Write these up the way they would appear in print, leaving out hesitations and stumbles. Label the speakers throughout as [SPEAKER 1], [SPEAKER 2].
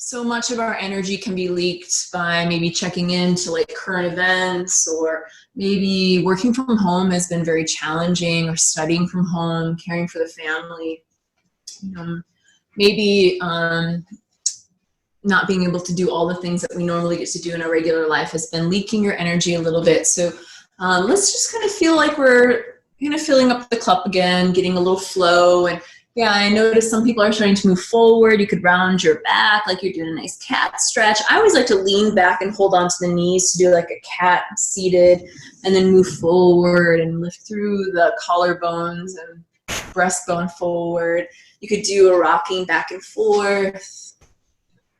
[SPEAKER 1] So much of our energy can be leaked by maybe checking into like current events, or maybe working from home has been very challenging, or studying from home, caring for the family. Maybe not being able to do all the things that we normally get to do in our regular life has been leaking your energy a little bit. So let's just kind of feel like we're kind of filling up the cup again, getting a little flow. And yeah, I noticed some people are starting to move forward. You could round your back like you're doing a nice cat stretch. I always like to lean back and hold onto the knees to do like a cat seated, and then move forward and lift through the collarbones and breastbone forward. You could do a rocking back and forth.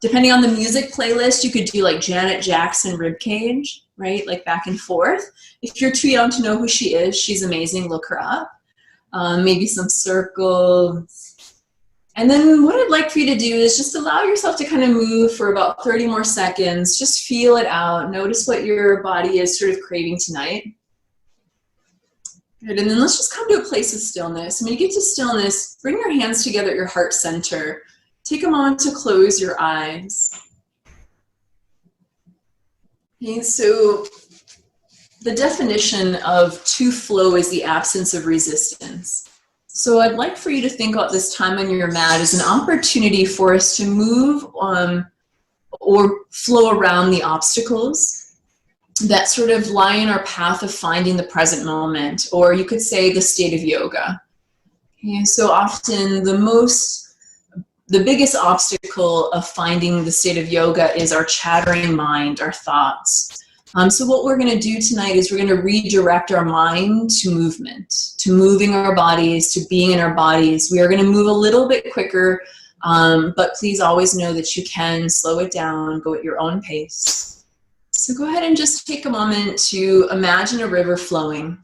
[SPEAKER 1] Depending on the music playlist, you could do like Janet Jackson ribcage, right? Like back and forth. If you're too young to know who she is, she's amazing. Look her up. Maybe some circles. And then what I'd like for you to do is just allow yourself to kind of move for about 30 more seconds. Just feel it out. Notice what your body is sort of craving tonight. Good. And then let's just come to a place of stillness. When you get to stillness, bring your hands together at your heart center. Take a moment to close your eyes. Okay, so the definition of to flow is the absence of resistance. So I'd like for you to think about this time on your mat as an opportunity for us to move or flow around the obstacles that sort of lie in our path of finding the present moment, or you could say the state of yoga. Okay, so often the biggest obstacle of finding the state of yoga is our chattering mind, our thoughts. So what we're going to do tonight is we're going to redirect our mind to movement, to moving our bodies, to being in our bodies. We are going to move a little bit quicker, but please always know that you can slow it down, go at your own pace. So go ahead and just take a moment to imagine a river flowing.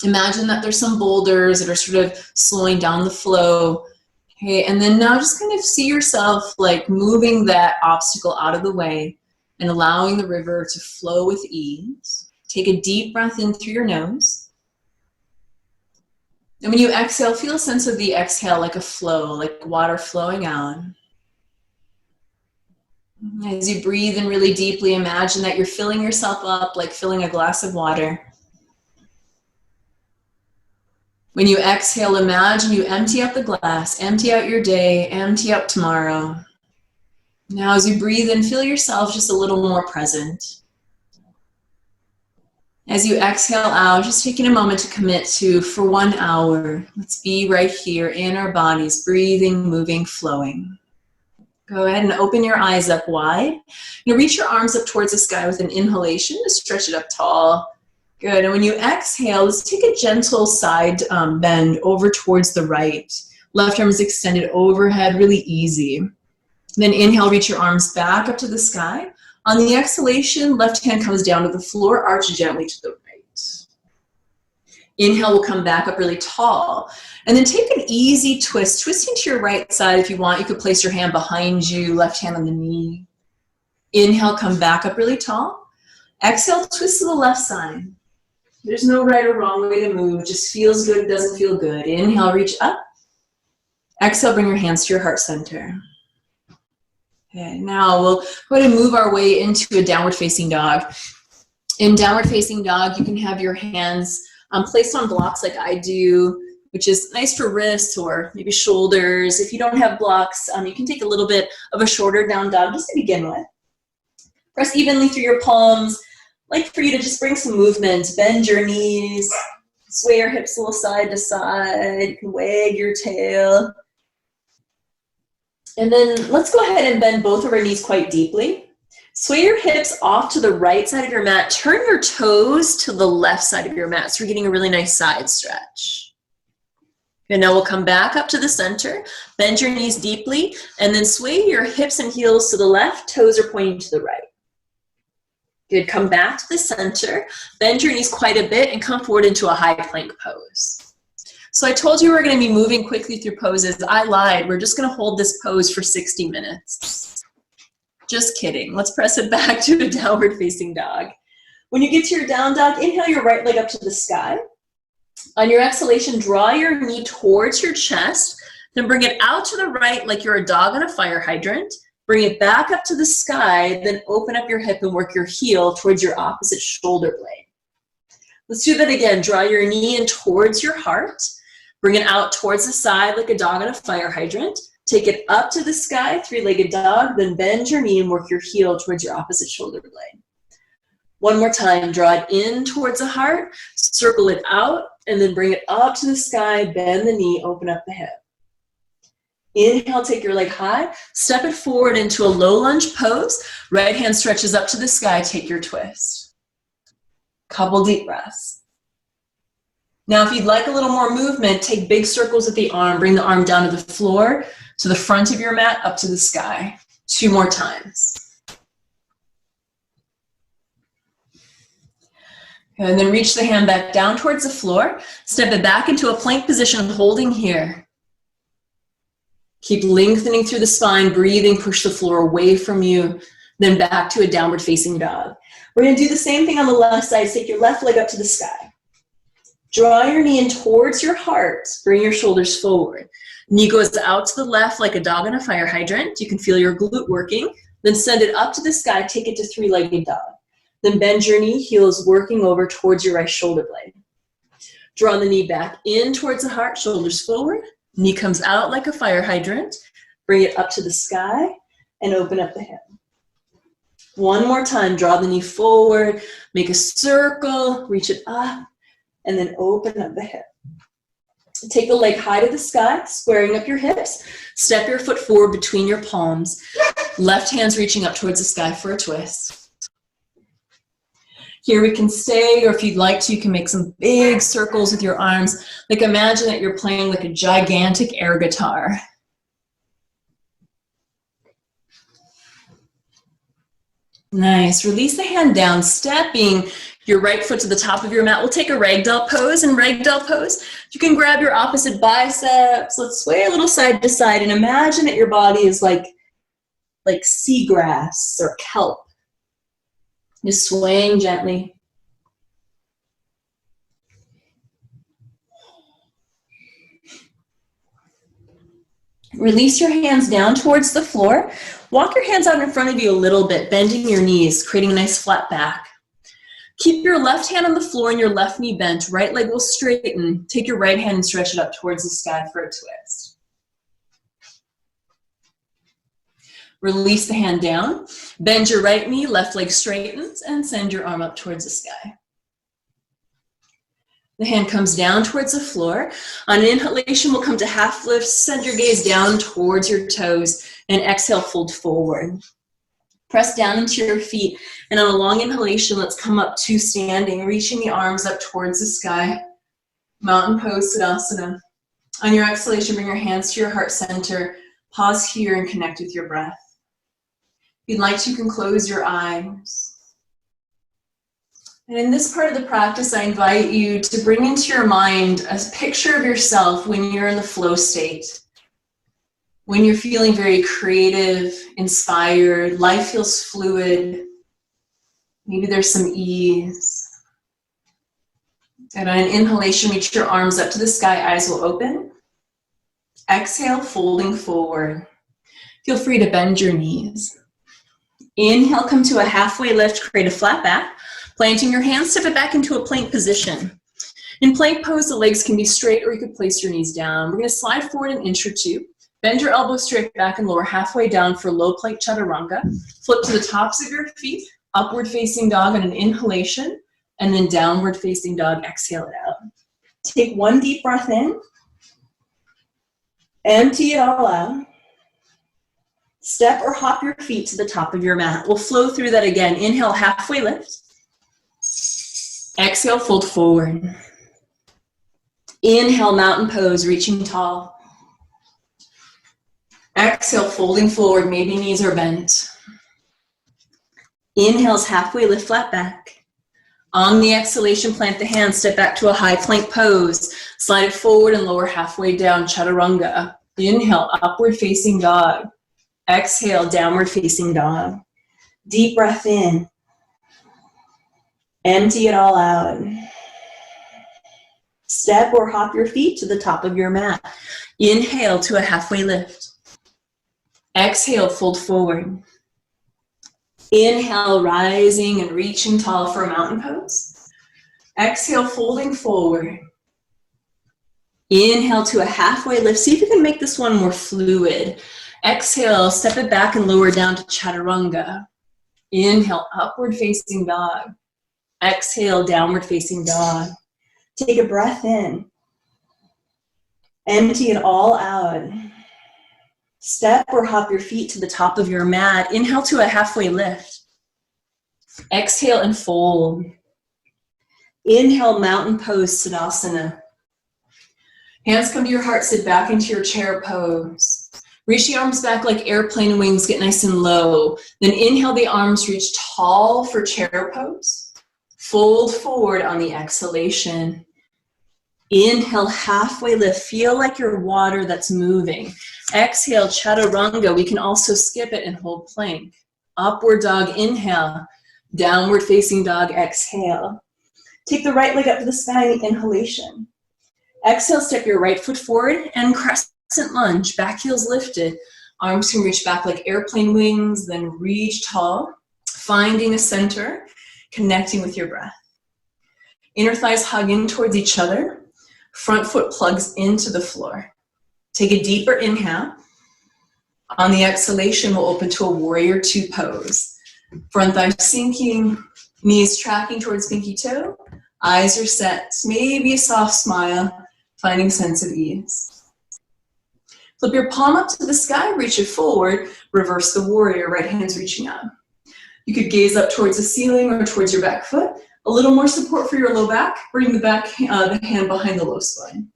[SPEAKER 1] Imagine that there's some boulders that are sort of slowing down the flow. Okay, and then now just kind of see yourself like moving that obstacle out of the way and allowing the river to flow with ease. Take a deep breath in through your nose. And when you exhale, feel a sense of the exhale like a flow, like water flowing out. As you breathe in really deeply, imagine that you're filling yourself up like filling a glass of water. When you exhale, imagine you empty out the glass, empty out your day, empty out tomorrow. Now as you breathe in, feel yourself just a little more present. As you exhale out, just taking a moment to commit to for 1 hour. Let's be right here in our bodies, breathing, moving, flowing. Go ahead and open your eyes up wide. You reach your arms up towards the sky with an inhalation to stretch it up tall. Good, and when you exhale, let's take a gentle side bend over towards the right. Left arm is extended overhead, really easy. Then inhale, reach your arms back up to the sky. On the exhalation, left hand comes down to the floor, arch gently to the right. Inhale, will come back up really tall. And then take an easy twist. Twisting to your right side if you want. You could place your hand behind you, left hand on the knee. Inhale, come back up really tall. Exhale, twist to the left side. There's no right or wrong way to move. It just feels good, it doesn't feel good. Inhale, reach up. Exhale, bring your hands to your heart center. Okay, now we'll go ahead and move our way into a downward facing dog. In downward facing dog, you can have your hands placed on blocks like I do, which is nice for wrists or maybe shoulders. If you don't have blocks, you can take a little bit of a shorter down dog just to begin with. Press evenly through your palms. I'd like for you to just bring some movement. Bend your knees, sway your hips a little side to side. You can wag your tail. And then let's go ahead and bend both of our knees quite deeply. Sway your hips off to the right side of your mat. Turn your toes to the left side of your mat. So we're getting a really nice side stretch. And now we'll come back up to the center. Bend your knees deeply. And then sway your hips and heels to the left. Toes are pointing to the right. Good. Come back to the center. Bend your knees quite a bit and come forward into a high plank pose. So I told you we were going to be moving quickly through poses. I lied. We're just going to hold this pose for 60 minutes. Just kidding. Let's press it back to a downward facing dog. When you get to your down dog, inhale your right leg up to the sky. On your exhalation, draw your knee towards your chest. Then bring it out to the right like you're a dog on a fire hydrant. Bring it back up to the sky, then open up your hip and work your heel towards your opposite shoulder blade. Let's do that again. Draw your knee in towards your heart. Bring it out towards the side like a dog on a fire hydrant. Take it up to the sky, three-legged dog, then bend your knee and work your heel towards your opposite shoulder blade. One more time, draw it in towards the heart, circle it out, and then bring it up to the sky, bend the knee, open up the hip. Inhale, take your leg high, step it forward into a low lunge pose. Right hand stretches up to the sky, take your twist. Couple deep breaths. Now, if you'd like a little more movement, take big circles with the arm, bring the arm down to the floor, to the front of your mat, up to the sky. 2 more times. And then reach the hand back down towards the floor. Step it back into a plank position, holding here. Keep lengthening through the spine, breathing, push the floor away from you, then back to a downward facing dog. We're gonna do the same thing on the left side. Take your left leg up to the sky. Draw your knee in towards your heart. Bring your shoulders forward. Knee goes out to the left like a dog on a fire hydrant. You can feel your glute working. Then send it up to the sky. Take it to three-legged dog. Then bend your knee, heels working over towards your right shoulder blade. Draw the knee back in towards the heart, shoulders forward. Knee comes out like a fire hydrant. Bring it up to the sky and open up the hip. One more time, draw the knee forward, make a circle, reach it up, and then open up the hip. Take the leg high to the sky, squaring up your hips. Step your foot forward between your palms. Left hand's reaching up towards the sky for a twist. Here we can stay, or if you'd like to, you can make some big circles with your arms. Like imagine that you're playing like a gigantic air guitar. Nice. Release the hand down, stepping your right foot to the top of your mat. We'll take a ragdoll pose. In ragdoll pose, you can grab your opposite biceps. Let's sway a little side to side and imagine that your body is like seagrass or kelp. Just swaying gently. Release your hands down towards the floor. Walk your hands out in front of you a little bit, bending your knees, creating a nice flat back. Keep your left hand on the floor and your left knee bent. Right leg will straighten. Take your right hand and stretch it up towards the sky for a twist. Release the hand down. Bend your right knee, left leg straightens, and send your arm up towards the sky. The hand comes down towards the floor. On an inhalation, we'll come to half lift. Send your gaze down towards your toes, and exhale, fold forward. Press down into your feet, and on a long inhalation, let's come up to standing, reaching the arms up towards the sky. Mountain pose, Tadasana. On your exhalation, bring your hands to your heart center. Pause here and connect with your breath. If you'd like to, you can close your eyes. And in this part of the practice, I invite you to bring into your mind a picture of yourself when you're in the flow state. When you're feeling very creative, inspired, life feels fluid, maybe there's some ease. And on an inhalation, reach your arms up to the sky, eyes will open. Exhale, folding forward. Feel free to bend your knees. Inhale, come to a halfway lift, create a flat back. Planting your hands, step it back into a plank position. In plank pose, the legs can be straight or you could place your knees down. We're gonna slide forward an inch or two. Bend your elbows straight back and lower halfway down for low plank chaturanga. Flip to the tops of your feet, upward facing dog on an inhalation, and then downward facing dog, exhale it out. Take one deep breath in. Empty it all out. Step or hop your feet to the top of your mat. We'll flow through that again. Inhale, halfway lift. Exhale, fold forward. Inhale, mountain pose, reaching tall. Exhale, folding forward, maybe knees are bent. Inhale's halfway lift, flat back. On the exhalation, plant the hands, step back to a high plank pose. Slide it forward and lower halfway down, chaturanga. Inhale, upward facing dog. Exhale, downward facing dog. Deep breath in. Empty it all out. Step or hop your feet to the top of your mat. Inhale to a halfway lift. Exhale, fold forward. Inhale, rising and reaching tall for a mountain pose. Exhale, folding forward. Inhale to a halfway lift. See if you can make this one more fluid. Exhale, step it back and lower down to chaturanga. Inhale, upward facing dog. Exhale, downward facing dog. Take a breath in. Empty it all out. Step or hop your feet to the top of your mat. Inhale to a halfway lift. Exhale and fold. Inhale, mountain pose, Tadasana. Hands come to your heart, sit back into your chair pose. Reach the arms back like airplane wings, get nice and low. Then inhale, the arms reach tall for chair pose. Fold forward on the exhalation. Inhale, halfway lift. Feel like your water that's moving. Exhale, chaturanga. We can also skip it and hold plank. Upward dog, inhale. Downward facing dog, exhale. Take the right leg up to the sky in the inhalation. Exhale, step your right foot forward and crescent lunge. Back heels lifted. Arms can reach back like airplane wings, then reach tall. Finding a center, connecting with your breath. Inner thighs hug in towards each other. Front foot plugs into the floor. Take a deeper inhale. On the exhalation, we'll open to a warrior two pose. Front thigh sinking, knees tracking towards pinky toe. Eyes are set, maybe a soft smile, finding sense of ease. Flip your palm up to the sky, reach it forward, reverse the warrior, right hand's reaching up. You could gaze up towards the ceiling or towards your back foot. A little more support for your low back. Bring the hand behind the low spine.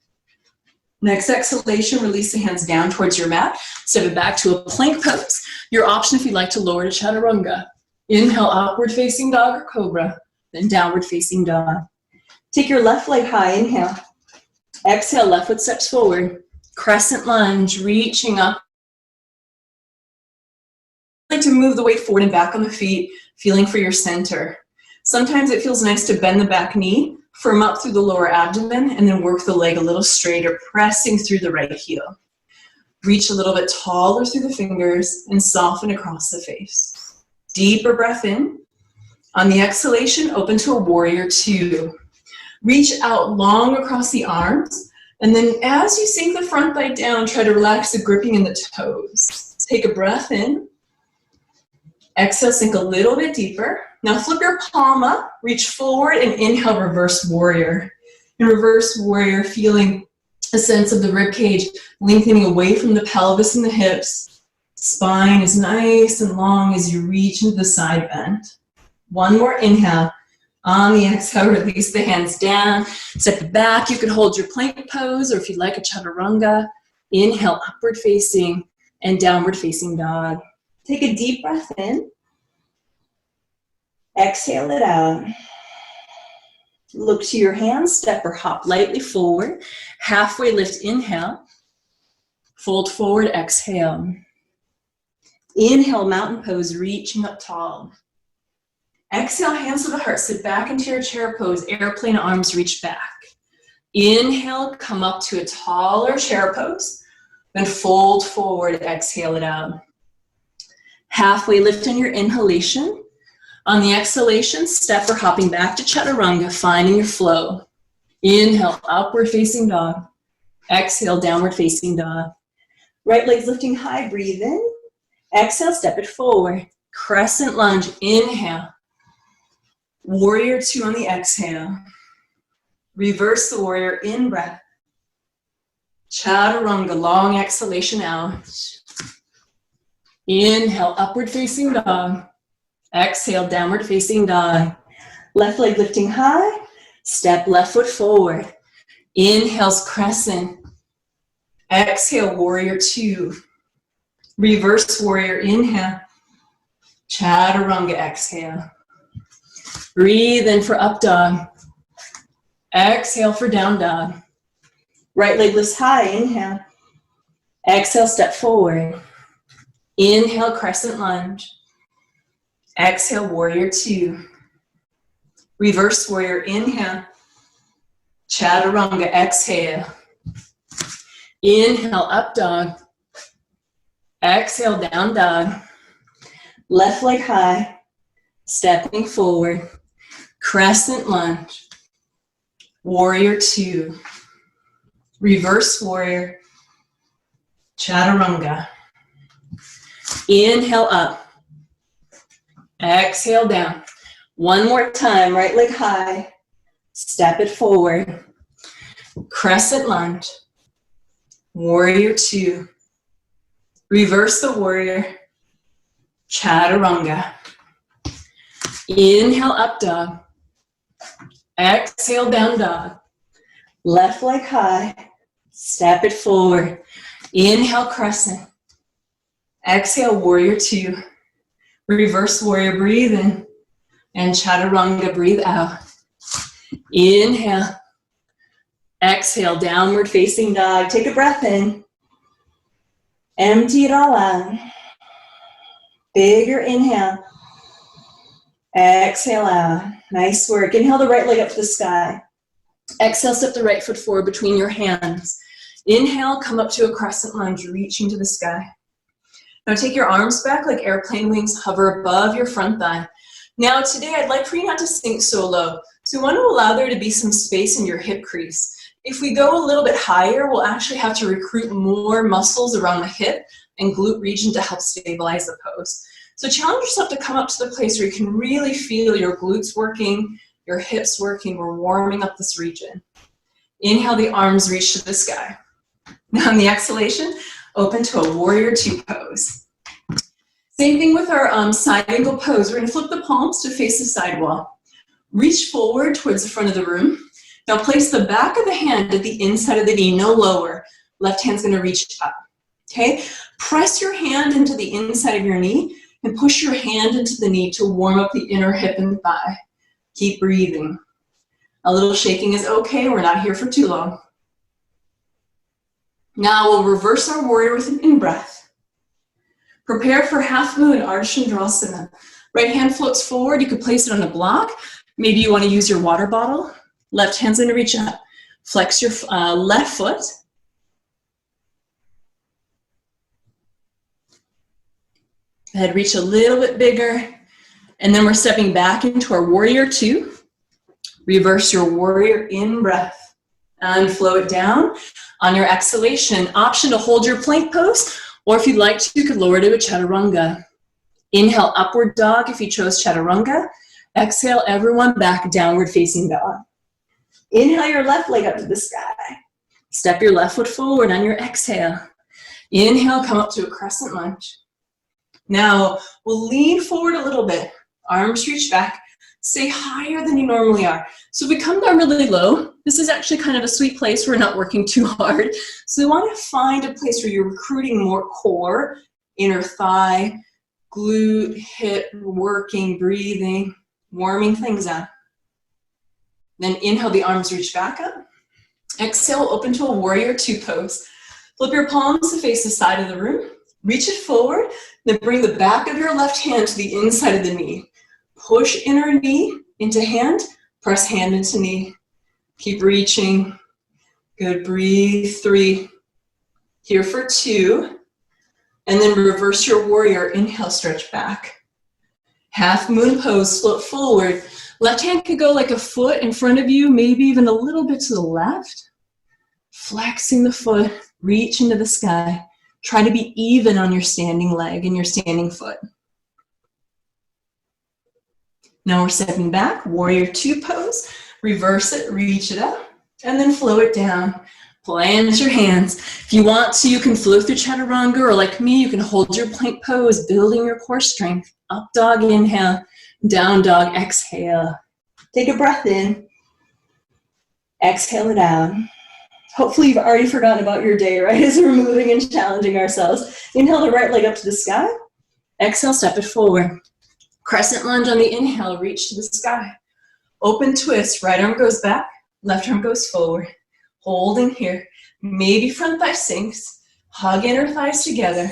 [SPEAKER 1] Next exhalation, release the hands down towards your mat. Step it back to a plank pose. Your option if you'd like to lower to chaturanga. Inhale, upward facing dog or cobra, then downward facing dog. Take your left leg high, inhale. Exhale, left foot steps forward. Crescent lunge, reaching up. Like to move the weight forward and back on the feet, feeling for your center. Sometimes it feels nice to bend the back knee, firm up through the lower abdomen, and then work the leg a little straighter, pressing through the right heel. Reach a little bit taller through the fingers and soften across the face. Deeper breath in. On the exhalation, open to a warrior two. Reach out long across the arms, and then as you sink the front thigh down, try to relax the gripping in the toes. Take a breath in. Exhale, sink a little bit deeper. Now flip your palm up, reach forward, and inhale, reverse warrior. In reverse warrior, feeling a sense of the rib cage lengthening away from the pelvis and the hips. Spine is nice and long as you reach into the side bend. One more inhale. On the exhale, release the hands down. Step it back. You could hold your plank pose, or if you'd like a chaturanga. Inhale, upward facing and downward facing dog. Take a deep breath in. Exhale it out. Look to your hands, step or hop lightly forward. Halfway lift, inhale. Fold forward, exhale. Inhale, mountain pose, reaching up tall. Exhale, hands to the heart, sit back into your chair pose, airplane arms reach back. Inhale, come up to a taller chair pose, then fold forward, exhale it out. Halfway lift on your inhalation. On the exhalation, step or hopping back to chaturanga, finding your flow. Inhale, upward facing dog. Exhale, downward facing dog. Right leg's lifting high, breathe in. Exhale, step it forward. Crescent lunge, inhale. Warrior two on the exhale. Reverse the warrior, in breath. Chaturanga, long exhalation out. Inhale, upward facing dog. Exhale, downward facing dog. Left leg lifting high. Step left foot forward. Inhales, crescent. Exhale, warrior two. Reverse warrior, inhale. Chaturanga, exhale. Breathe in for up dog. Exhale for down dog. Right leg lifts high, inhale. Exhale, step forward. Inhale, crescent lunge. Exhale, warrior two. Reverse warrior, inhale. Chaturanga, exhale. Inhale, up dog. Exhale, down dog. Left leg high, stepping forward. Crescent lunge. Warrior two. Reverse warrior. Chaturanga. Inhale up. Exhale down. One more time, right leg high. Step it forward. Crescent lunge. Warrior two. Reverse the warrior. Chaturanga. Inhale, up dog. Exhale, down dog. Left leg high. Step it forward. Inhale, crescent. Exhale, warrior two. Reverse warrior, breathe in. And chaturanga, breathe out. Inhale. Exhale, downward facing dog. Take a breath in. Empty it all out. Bigger inhale. Exhale out. Nice work. Inhale the right leg up to the sky. Exhale, step the right foot forward between your hands. Inhale, come up to a crescent lunge, reaching to the sky. Now take your arms back like airplane wings, hover above your front thigh. Now today I'd like for you not to sink so low. So we want to allow there to be some space in your hip crease. If we go a little bit higher, we'll actually have to recruit more muscles around the hip and glute region to help stabilize the pose. So challenge yourself to come up to the place where you can really feel your glutes working, your hips working. We're warming up this region. Inhale, the arms reach to the sky. Now on the exhalation, open to a warrior two pose. Same thing with our side angle pose. We're gonna flip the palms to face the side wall. Reach forward towards the front of the room. Now place the back of the hand at the inside of the knee, no lower. Left hand's gonna reach up, okay? Press your hand into the inside of your knee and push your hand into the knee to warm up the inner hip and thigh. Keep breathing. A little shaking is okay, we're not here for too long. Now we'll reverse our warrior with an in-breath. Prepare for half moon, Ardha Chandrasana. Right hand floats forward, you could place it on a block. Maybe you wanna use your water bottle. Left hand's gonna reach up. Flex your left foot. Head reach a little bit bigger. And then we're stepping back into our warrior two. Reverse your warrior in breath. And flow it down. On your exhalation, option to hold your plank pose, or if you'd like to, you could lower to a chaturanga. Inhale, upward dog if you chose chaturanga. Exhale, everyone back, downward facing dog. Inhale your left leg up to the sky. Step your left foot forward on your exhale. Inhale, come up to a crescent lunge. Now, we'll lean forward a little bit. Arms reach back. Stay higher than you normally are. So if we come down really low, this is actually kind of a sweet place where we're not working too hard. So we want to find a place where you're recruiting more core, inner thigh, glute, hip, working, breathing, warming things up. Then inhale, the arms reach back up. Exhale, open to a warrior two pose. Flip your palms to face the side of the room. Reach it forward, then bring the back of your left hand to the inside of the knee. Push inner knee into hand, press hand into knee. Keep reaching. Good, breathe, 3. Here for 2. And then reverse your warrior, inhale, stretch back. Half moon pose, float forward. Left hand could go like a foot in front of you, maybe even a little bit to the left. Flexing the foot, reach into the sky. Try to be even on your standing leg and your standing foot. Now we're stepping back, warrior two pose. Reverse it, reach it up, and then flow it down. Plant your hands. If you want to, you can flow through chaturanga, or like me, you can hold your plank pose, building your core strength. Up dog, inhale. Down dog, exhale. Take a breath in. Exhale it out. Hopefully you've already forgotten about your day, right? As we're moving and challenging ourselves. Inhale the right leg up to the sky. Exhale, step it forward. Crescent lunge on the inhale, reach to the sky. Open twist, right arm goes back, left arm goes forward. Holding here. Maybe front thigh sinks. Hug inner thighs together.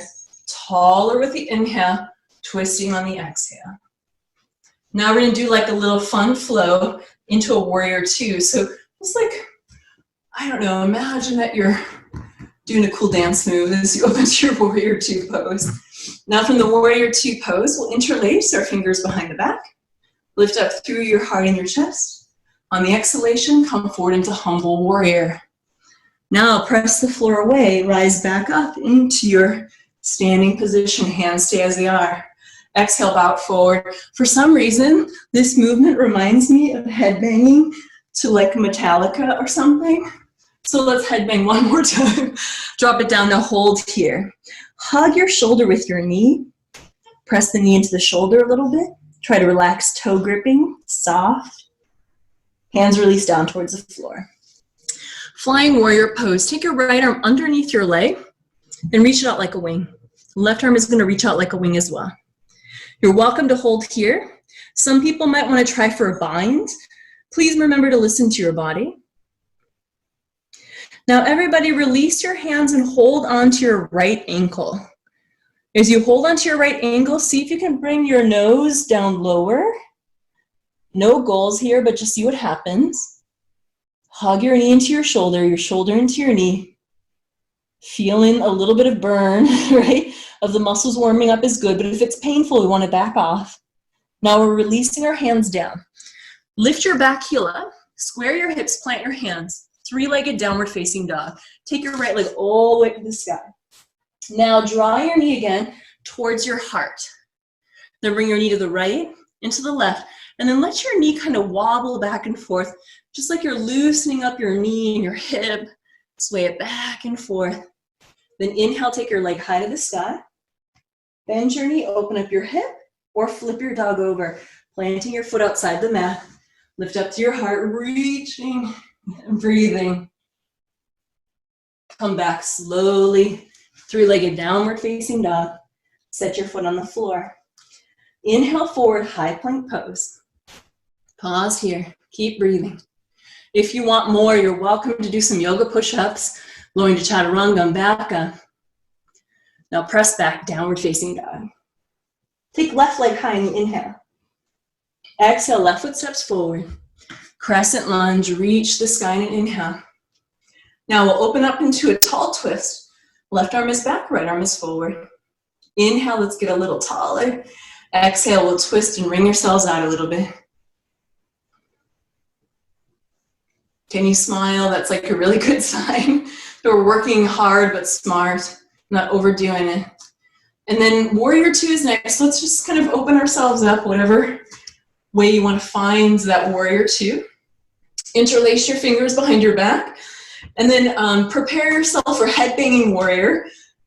[SPEAKER 1] Taller with the inhale, twisting on the exhale. Now we're gonna do like a little fun flow into a warrior two. So it's like, I don't know, imagine that you're doing a cool dance move as you open to your Warrior Two pose. Now from the Warrior Two pose, we'll interlace our fingers behind the back. Lift up through your heart and your chest. On the exhalation, come forward into Humble Warrior. Now press the floor away, rise back up into your standing position, hands stay as they are. Exhale, bow forward. For some reason, this movement reminds me of headbanging to like Metallica or something. So let's headbang one more time. Drop it down, now hold here. Hug your shoulder with your knee. Press the knee into the shoulder a little bit. Try to relax toe gripping, soft. Hands release down towards the floor. Flying Warrior pose. Take your right arm underneath your leg and reach it out like a wing. Left arm is going to reach out like a wing as well. You're welcome to hold here. Some people might want to try for a bind. Please remember to listen to your body. Now everybody release your hands and hold onto your right ankle. As you hold onto your right ankle, see if you can bring your nose down lower. No goals here, but just see what happens. Hug your knee into your shoulder into your knee. Feeling a little bit of burn, right? Of the muscles warming up is good, but if it's painful, we want to back off. Now we're releasing our hands down. Lift your back heel up, square your hips, plant your hands. Three-legged downward facing dog. Take your right leg all the way to the sky. Now draw your knee again towards your heart. Then bring your knee to the right and to the left. And then let your knee kind of wobble back and forth, just like you're loosening up your knee and your hip. Sway it back and forth. Then inhale, take your leg high to the sky. Bend your knee, open up your hip, or flip your dog over, planting your foot outside the mat. Lift up to your heart, reaching and breathing. Come back slowly. Three-legged downward facing dog. Set your foot on the floor. Inhale forward, high plank pose. Pause here. Keep breathing. If you want more, you're welcome to do some yoga push-ups, lowering to chaturanga and back up. Now press back, downward facing dog. Take left leg high in the inhale. Exhale, left foot steps forward. Crescent lunge, reach the sky in an inhale. Now we'll open up into a tall twist. Left arm is back, right arm is forward. Inhale, let's get a little taller. Exhale, we'll twist and wring yourselves out a little bit. Can you smile? That's like a really good sign that we're working hard but smart, not overdoing it. And then Warrior Two is next. Let's just kind of open ourselves up, whatever way you want to find that Warrior Two. Interlace your fingers behind your back. And then prepare yourself for headbanging warrior,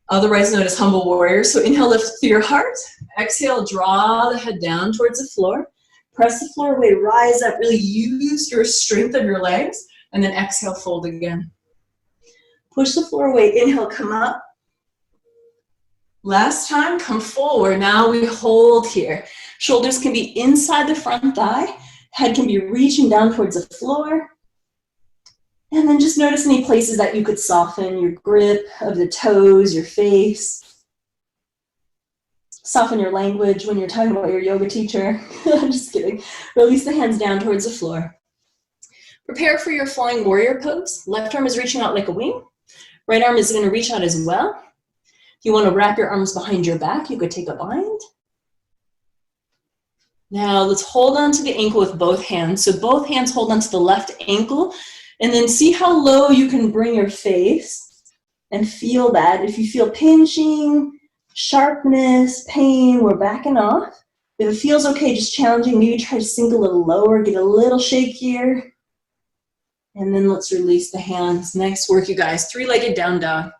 [SPEAKER 1] otherwise known as humble warrior. So inhale, lift through your heart. Exhale, draw the head down towards the floor. Press the floor away, rise up, really use your strength of your legs. And then exhale, fold again. Push the floor away, inhale, come up. Last time, come forward. Now we hold here. Shoulders can be inside the front thigh. Head can be reaching down towards the floor. And then just notice any places that you could soften your grip of the toes, your face. Soften your language when you're talking about your yoga teacher. I'm just kidding. Release the hands down towards the floor. Prepare for your flying warrior pose. Left arm is reaching out like a wing. Right arm is going to reach out as well. If you want to wrap your arms behind your back, you could take a bind. Now let's hold on to the ankle with both hands. So both hands hold on to the left ankle. And then see how low you can bring your face and feel that. If you feel pinching, sharpness, pain, we're backing off. If it feels okay, just challenging, maybe try to sink a little lower, get a little shakier. And then let's release the hands. Nice work, you guys. Three-legged down dog.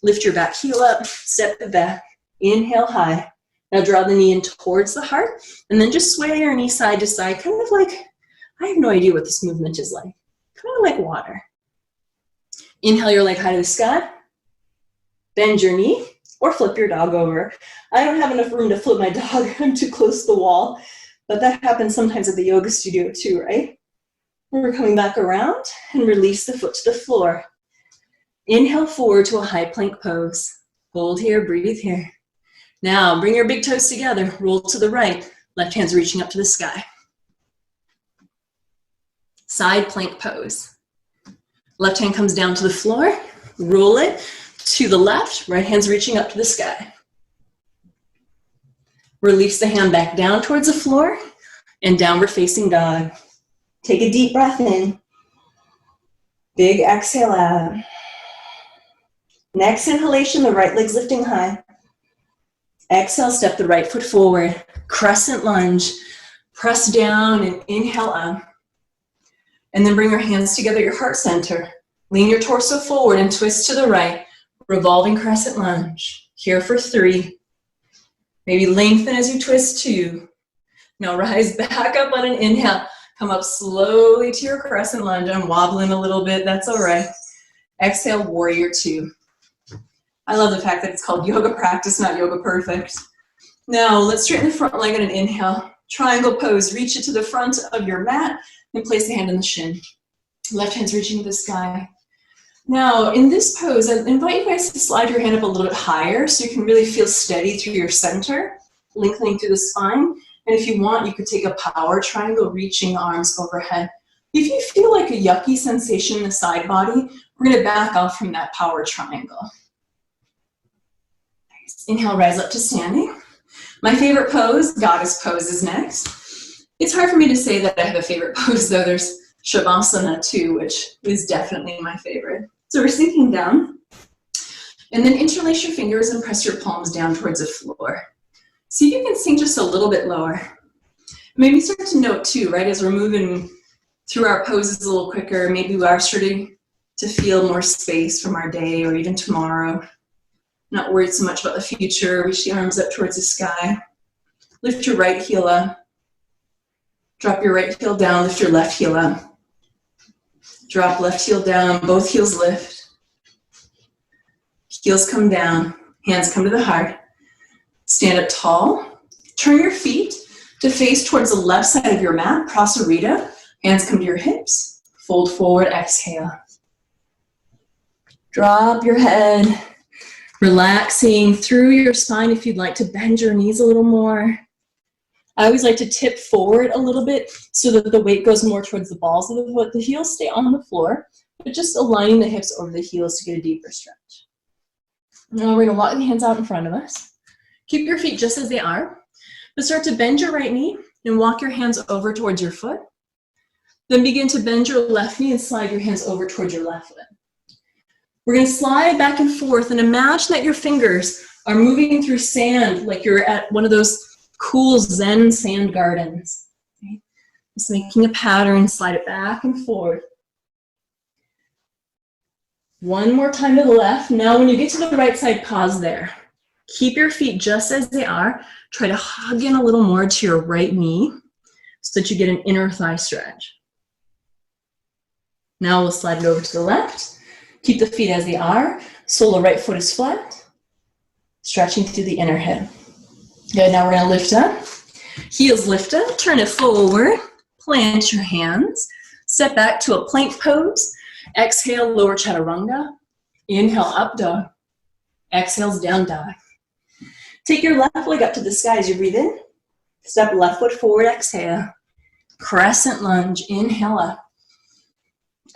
[SPEAKER 1] Lift your back heel up, step it back. Inhale high. Now draw the knee in towards the heart. And then just sway your knee side to side, kind of like, I have no idea what this movement is like. Kind of like water. Inhale your leg high to the sky. Bend your knee or flip your dog over. I don't have enough room to flip my dog. I'm too close to the wall. But that happens sometimes at the yoga studio too, right? We're coming back around and release the foot to the floor. Inhale forward to a high plank pose. Hold here, breathe here. Now bring your big toes together. Roll to the right. Left hand's reaching up to the sky. Side plank pose. Left hand comes down to the floor. Roll it. to the left, right hand's reaching up to the sky. Release the hand back down towards the floor and downward facing dog. Take a deep breath in. Big exhale out. Next inhalation, the right leg's lifting high. Exhale, step the right foot forward. Crescent lunge. Press down and inhale up. And then bring your hands together at your heart center. Lean your torso forward and twist to the right. Revolving crescent lunge. Here for 3. Maybe lengthen as you twist 2. Now rise back up on an inhale. Come up slowly to your crescent lunge. I'm wobbling a little bit, that's all right. Exhale, warrior 2. I love the fact that it's called yoga practice, not yoga perfect. Now let's straighten the front leg on an inhale. Triangle pose, reach it to the front of your mat and place the hand on the shin. Left hand's reaching to the sky. Now in this pose, I invite you guys to slide your hand up a little bit higher so you can really feel steady through your center, lengthening through the spine. And if you want, you could take a power triangle, reaching the arms overhead. If you feel like a yucky sensation in the side body, we're gonna back off from that power triangle. Nice. Inhale, rise up to standing. My favorite pose, goddess pose, is next. It's hard for me to say that I have a favorite pose, though. There's Shavasana too, which is definitely my favorite. So we're sinking down. And then interlace your fingers and press your palms down towards the floor. See if you can sink just a little bit lower. Maybe start to note too, right, as we're moving through our poses a little quicker, maybe we are starting to feel more space from our day or even tomorrow. Not worried so much about the future. Reach the arms up towards the sky. Lift your right heel up. Drop your right heel down, lift your left heel up. Drop left heel down, both heels lift. Heels come down, hands come to the heart. Stand up tall. Turn your feet to face towards the left side of your mat, Prasarita. Hands come to your hips. Fold forward, exhale. Drop your head. Relaxing through your spine if you'd like to bend your knees a little more. I always like to tip forward a little bit so that the weight goes more towards the balls of the foot. The heels stay on the floor, but just aligning the hips over the heels to get a deeper stretch. Now we're gonna walk the hands out in front of us. Keep your feet just as they are, but start to bend your right knee and walk your hands over towards your foot. Then begin to bend your left knee and slide your hands over towards your left foot. We're gonna slide back and forth and imagine that your fingers are moving through sand like you're at one of those cool Zen sand gardens. Okay? Just making a pattern, slide it back and forth. One more time to the left. Now when you get to the right side, pause there. Keep your feet just as they are. Try to hug in a little more to your right knee so that you get an inner thigh stretch. Now we'll slide it over to the left. Keep the feet as they are. Sole of right foot is flat. Stretching through the inner hip. Good, now we're gonna lift up. Heels lift up, turn it forward. Plant your hands. Step back to a plank pose. Exhale, lower chaturanga. Inhale, up dog. Exhales, down dog. Take your left leg up to the sky as you breathe in. Step left foot forward, exhale. Crescent lunge, inhale up.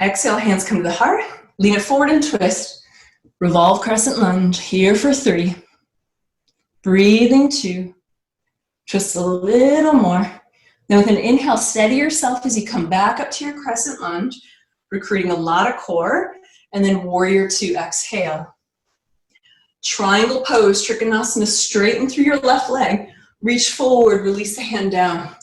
[SPEAKER 1] Exhale, hands come to the heart. Lean it forward and twist. Revolve crescent lunge, here for 3. Breathing 2. Twist a little more. Then with an inhale, steady yourself as you come back up to your crescent lunge, recruiting a lot of core, and then warrior 2, exhale. Triangle pose, Trikonasana, straighten through your left leg. Reach forward, release the hand down.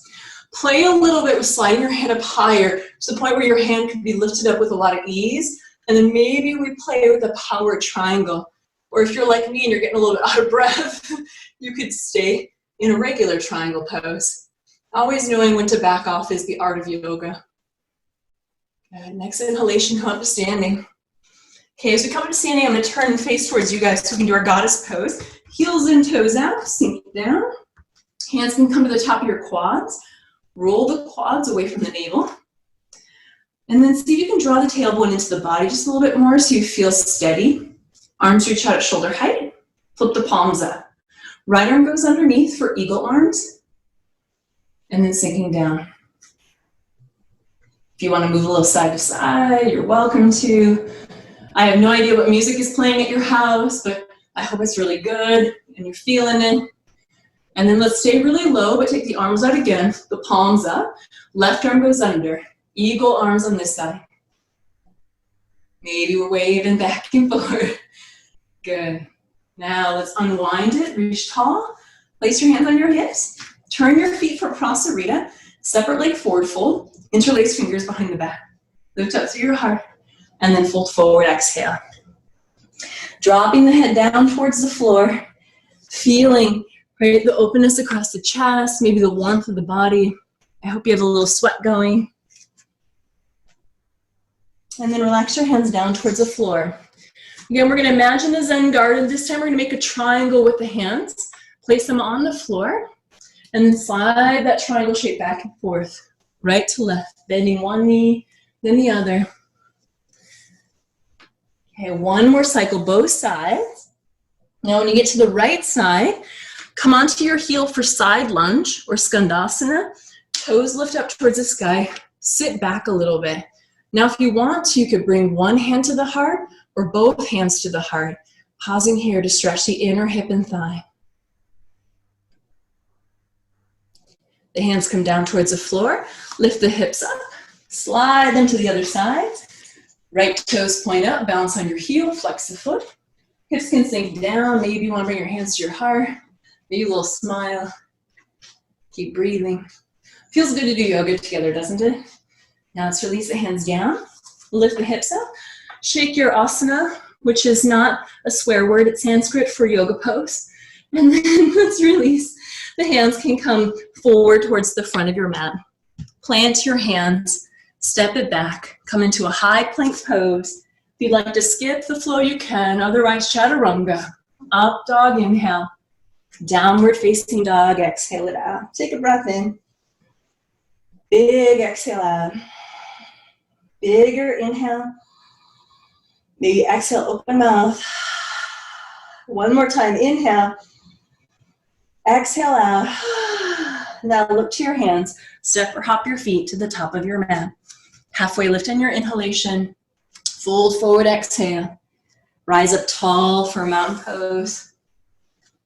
[SPEAKER 1] Play a little bit with sliding your hand up higher to the point where your hand can be lifted up with a lot of ease. And then maybe we play with a power triangle. Or if you're like me and you're getting a little bit out of breath, you could stay in a regular triangle pose. Always knowing when to back off is the art of yoga. Good. Next inhalation, come up to standing. Okay, as we come up to standing, I'm gonna turn and face towards you guys so we can do our goddess pose. Heels in, toes out, sink down. Hands can come to the top of your quads. Roll the quads away from the navel. And then see if you can draw the tailbone into the body just a little bit more so you feel steady. Arms reach out at shoulder height. Flip the palms up. Right arm goes underneath for eagle arms. And then sinking down. If you want to move a little side to side, you're welcome to. I have no idea what music is playing at your house, but I hope it's really good and you're feeling it. And then let's stay really low, but take the arms out again, the palms up. Left arm goes under. Eagle arms on this side. Maybe we're waving back and forth. Good. Now let's unwind it, reach tall. Place your hands on your hips. Turn your feet for Prasarita. Separate leg forward fold. Interlace fingers behind the back. Lift up through your heart. And then fold forward, exhale. Dropping the head down towards the floor. Feeling right, the openness across the chest, maybe the warmth of the body. I hope you have a little sweat going. And then relax your hands down towards the floor. Again, we're going to imagine a Zen garden. This time we're going to make a triangle with the hands. Place them on the floor. And then slide that triangle shape back and forth. Right to left. Bending one knee, then the other. Okay, one more cycle, both sides. Now when you get to the right side, come onto your heel for side lunge or skandasana. Toes lift up towards the sky. Sit back a little bit. Now if you want to, you could bring one hand to the heart or both hands to the heart. Pausing here to stretch the inner hip and thigh. The hands come down towards the floor. Lift the hips up. Slide them to the other side. Right toes point up. Bounce on your heel. Flex the foot. Hips can sink down. Maybe you want to bring your hands to your heart. Maybe a little smile. Keep breathing. Feels good to do yoga together, doesn't it? Now let's release the hands down. Lift the hips up. Shake your asana, which is not a swear word. It's Sanskrit for yoga pose. And then let's release. The hands can come forward towards the front of your mat. Plant your hands. Step it back. Come into a high plank pose. If you'd like to skip the flow, you can. Otherwise, chaturanga. Up dog, inhale. Downward facing dog, exhale it out. Take a breath in. Big exhale out. Bigger inhale. Maybe exhale, open mouth. One more time, inhale. Exhale out. Now look to your hands. Step or hop your feet to the top of your mat. Halfway lift in your inhalation. Fold forward, exhale. Rise up tall for a mountain pose.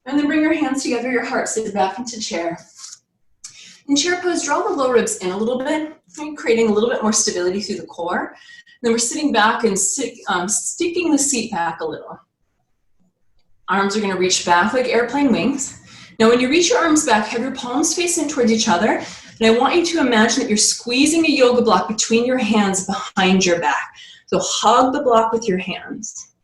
[SPEAKER 1] And then bring your hands together, your heart, sit back into chair. In chair pose, draw the low ribs in a little bit, creating a little bit more stability through the core. And then we're sitting back and sticking the seat back a little. Arms are going to reach back like airplane wings. Now when you reach your arms back, have your palms facing towards each other. And I want you to imagine that you're squeezing a yoga block between your hands behind your back. So hug the block with your hands.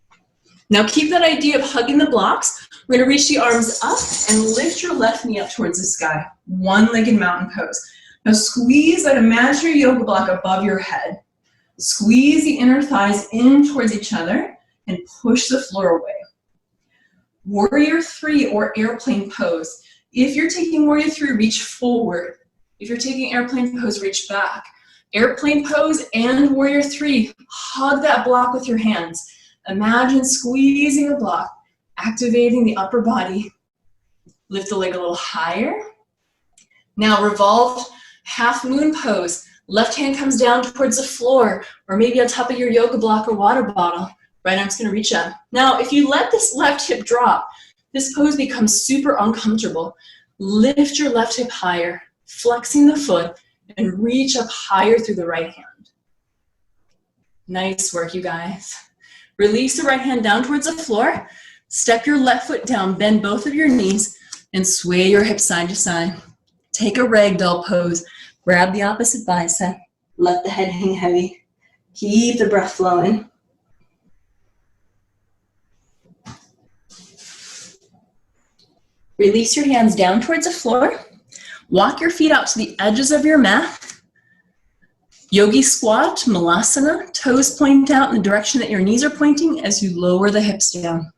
[SPEAKER 1] Now keep that idea of hugging the blocks. We're going to reach the arms up and lift your left knee up towards the sky. One-legged mountain pose. Now squeeze that imaginary yoga block above your head. Squeeze the inner thighs in towards each other and push the floor away. Warrior 3 or airplane pose. If you're taking Warrior 3, reach forward. If you're taking airplane pose, reach back. Airplane pose and Warrior 3, hug that block with your hands. Imagine squeezing a block, activating the upper body. Lift the leg a little higher. Now revolved half moon pose. Left hand comes down towards the floor or maybe on top of your yoga block or water bottle. Right arm's gonna reach up. Now, if you let this left hip drop, this pose becomes super uncomfortable. Lift your left hip higher, flexing the foot, and reach up higher through the right hand. Nice work, you guys. Release the right hand down towards the floor. Step your left foot down, bend both of your knees, and sway your hips side to side. Take a ragdoll pose. Grab the opposite bicep. Let the head hang heavy. Keep the breath flowing. Release your hands down towards the floor. Walk your feet out to the edges of your mat. Yogi Squat, Malasana. Toes point out in the direction that your knees are pointing as you lower the hips down.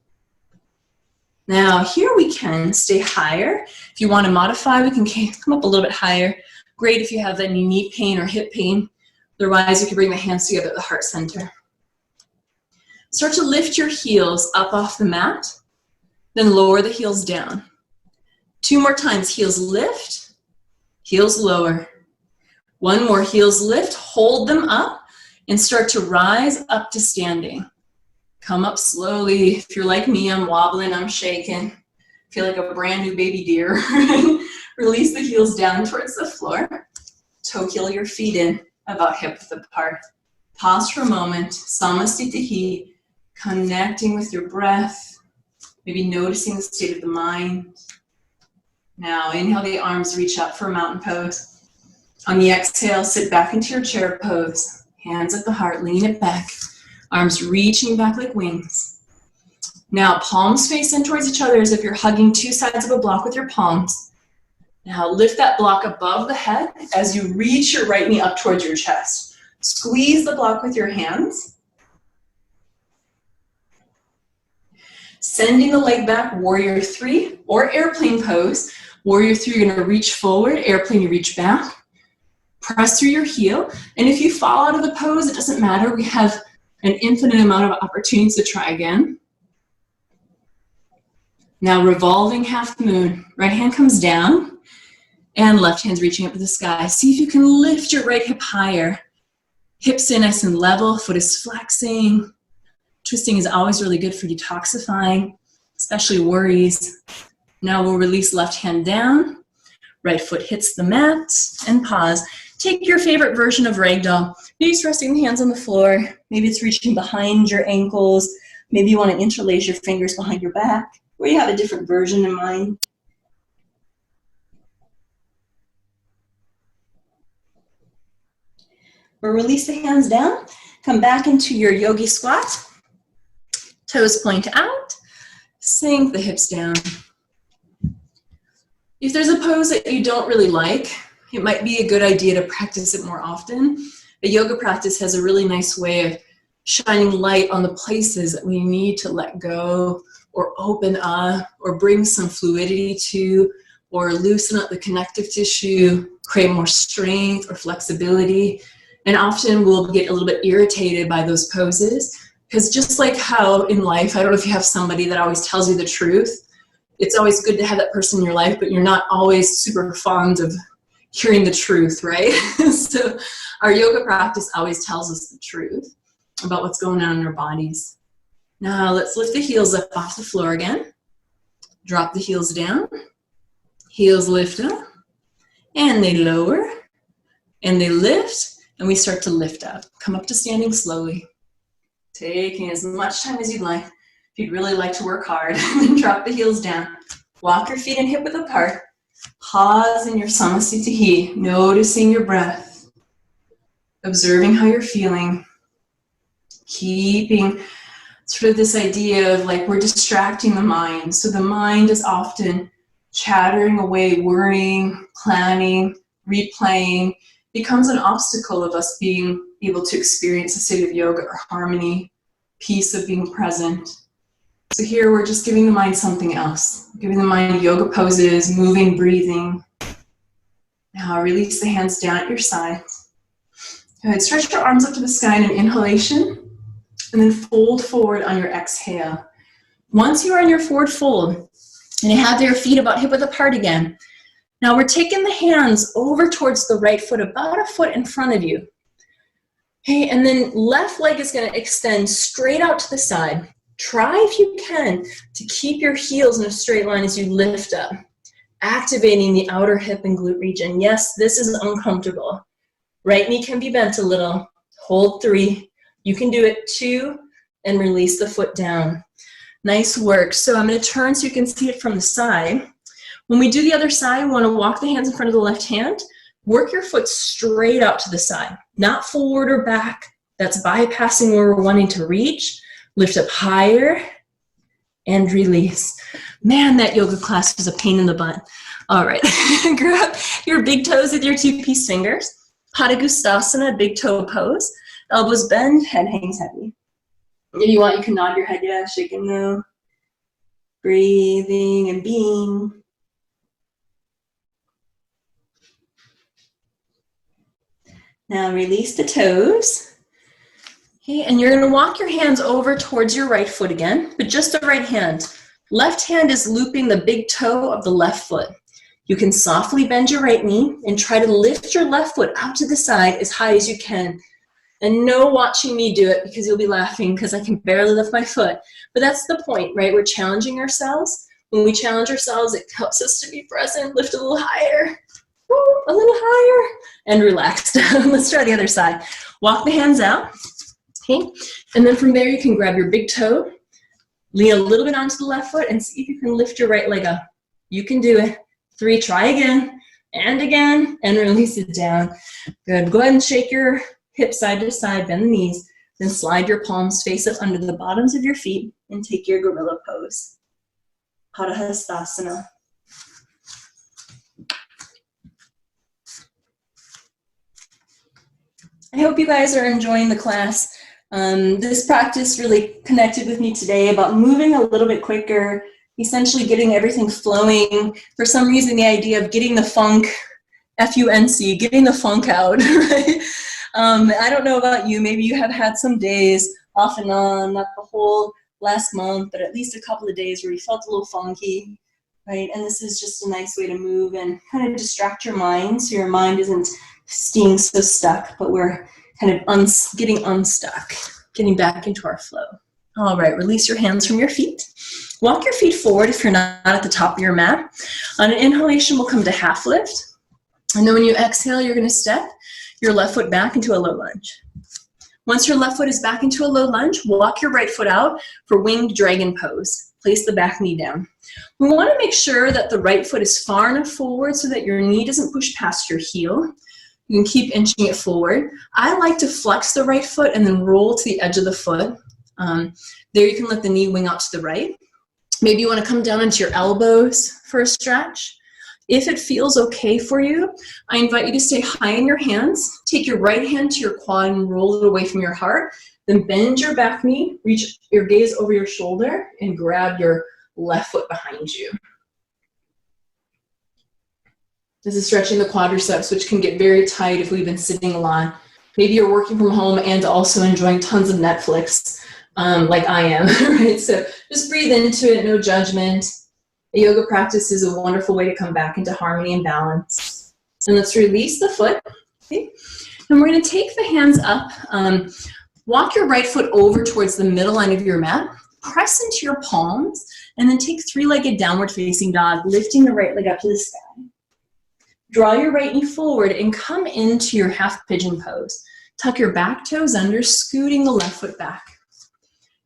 [SPEAKER 1] Now here we can stay higher. If you want to modify, we can come up a little bit higher. Great if you have any knee pain or hip pain. Otherwise, you can bring the hands together at the heart center. Start to lift your heels up off the mat, then lower the heels down. 2 more times, heels lift, heels lower. 1 more, heels lift, hold them up, and start to rise up to standing. Come up slowly. If you're like me, I'm wobbling, I'm shaking. Feel like a brand new baby deer. Release the heels down towards the floor. Toe heel your feet in, about hip width apart. Pause for a moment. Samasthiti, connecting with your breath. Maybe noticing the state of the mind. Now inhale the arms, reach up for a mountain pose. On the exhale, sit back into your chair pose. Hands at the heart, lean it back. Arms reaching back like wings. Now palms face in towards each other as if you're hugging two sides of a block with your palms. Now lift that block above the head as you reach your right knee up towards your chest. Squeeze the block with your hands. Sending the leg back, warrior three or airplane pose. Warrior three, you're gonna reach forward, airplane, you reach back. Press through your heel. And if you fall out of the pose, it doesn't matter. We have an infinite amount of opportunities to try again. Now revolving half moon. Right hand comes down and left hand's reaching up to the sky. See if you can lift your right hip higher. Hips stay nice and level, foot is flexing. Twisting is always really good for detoxifying, especially worries. Now we'll release left hand down. Right foot hits the mat and pause. Take your favorite version of ragdoll. Maybe it's resting the hands on the floor. Maybe it's reaching behind your ankles. Maybe you want to interlace your fingers behind your back, or you have a different version in mind. Or release the hands down. Come back into your yogi squat. Toes point out. Sink the hips down. If there's a pose that you don't really like, it might be a good idea to practice it more often. A yoga practice has a really nice way of shining light on the places that we need to let go or open up or bring some fluidity to or loosen up the connective tissue, create more strength or flexibility. And often we'll get a little bit irritated by those poses because just like how in life, I don't know if you have somebody that always tells you the truth. It's always good to have that person in your life, but you're not always super fond of hearing the truth, right? So our yoga practice always tells us the truth about what's going on in our bodies. Now let's lift the heels up off the floor again. Drop the heels down. Heels lift up and they lower and they lift and we start to lift up. Come up to standing slowly. Taking as much time as you'd like. If you'd really like to work hard, then drop the heels down. Walk your feet and hip width apart. Pause in your samasthiti, noticing your breath, observing how you're feeling, keeping sort of this idea of like we're distracting the mind. So the mind is often chattering away, worrying, planning, replaying, becomes an obstacle of us being able to experience a state of yoga or harmony, peace of being present. So here we're just giving the mind something else, giving the mind yoga poses, moving, breathing. Now release the hands down at your sides. Go ahead, stretch your arms up to the sky in an inhalation, and then fold forward on your exhale. Once you are in your forward fold, and you have your feet about hip width apart again, now we're taking the hands over towards the right foot, about a foot in front of you. Okay, and then left leg is going to extend straight out to the side. Try, if you can, to keep your heels in a straight line as you lift up, activating the outer hip and glute region. Yes, this is uncomfortable. Right knee can be bent a little. Hold 3. You can do it 2, and release the foot down. Nice work. So I'm going to turn so you can see it from the side. When we do the other side, we want to walk the hands in front of the left hand. Work your foot straight out to the side, not forward or back. That's bypassing where we're wanting to reach. Lift up higher and release. Man, that yoga class was a pain in the butt. All right, grab your big toes with your 2-piece fingers. Tadasana, big toe pose. Elbows bend, head hangs heavy. If you want, you can nod your head, yeah, shake and move. Breathing and being. Now release the toes. Okay, and you're going to walk your hands over towards your right foot again, but just the right hand. Left hand is looping the big toe of the left foot. You can softly bend your right knee and try to lift your left foot out to the side as high as you can. And no watching me do it because you'll be laughing because I can barely lift my foot. But that's the point, right? We're challenging ourselves. When we challenge ourselves, it helps us to be present, lift a little higher, a little higher, and relax down. Let's try the other side. Walk the hands out, okay? And then from there, you can grab your big toe, lean a little bit onto the left foot, and see if you can lift your right leg up. You can do it. 3, try again, and release it down. Good. Go ahead and shake your hips side to side, bend the knees, then slide your palms face up under the bottoms of your feet and take your gorilla pose. Tadasana. I hope you guys are enjoying the class. This practice really connected with me today about moving a little bit quicker, essentially getting everything flowing. For some reason, the idea of getting the funk, F-U-N-C, getting the funk out, right? I don't know about you, maybe you have had some days off and on, not the whole last month, but at least a couple of days where you felt a little funky, right? And this is just a nice way to move and kind of distract your mind so your mind isn't staying so stuck, but we're kind of getting unstuck, getting back into our flow. All right, release your hands from your feet. Walk your feet forward if you're not at the top of your mat. On an inhalation, we'll come to half lift. And then when you exhale, you're going to step your left foot back into a low lunge. Once your left foot is back into a low lunge, walk your right foot out for winged dragon pose. Place the back knee down. We want to make sure that the right foot is far enough forward so that your knee doesn't push past your heel. You can keep inching it forward. I like to flex the right foot and then roll to the edge of the foot. There you can let the knee wing out to the right. Maybe you want to come down into your elbows for a stretch. If it feels okay for you, I invite you to stay high in your hands. Take your right hand to your quad and roll it away from your heart. Then bend your back knee, reach your gaze over your shoulder, and grab your left foot behind you. This is stretching the quadriceps, which can get very tight if we've been sitting a lot. Maybe you're working from home and also enjoying tons of Netflix, like I am, right? So just breathe into it, no judgment. A yoga practice is a wonderful way to come back into harmony and balance. And let's release the foot, okay? And we're gonna take the hands up. Walk your right foot over towards the middle line of your mat. Press into your palms, and then take 3-legged downward facing dog, lifting the right leg up to the sky. Draw your right knee forward and come into your half pigeon pose. Tuck your back toes under, scooting the left foot back.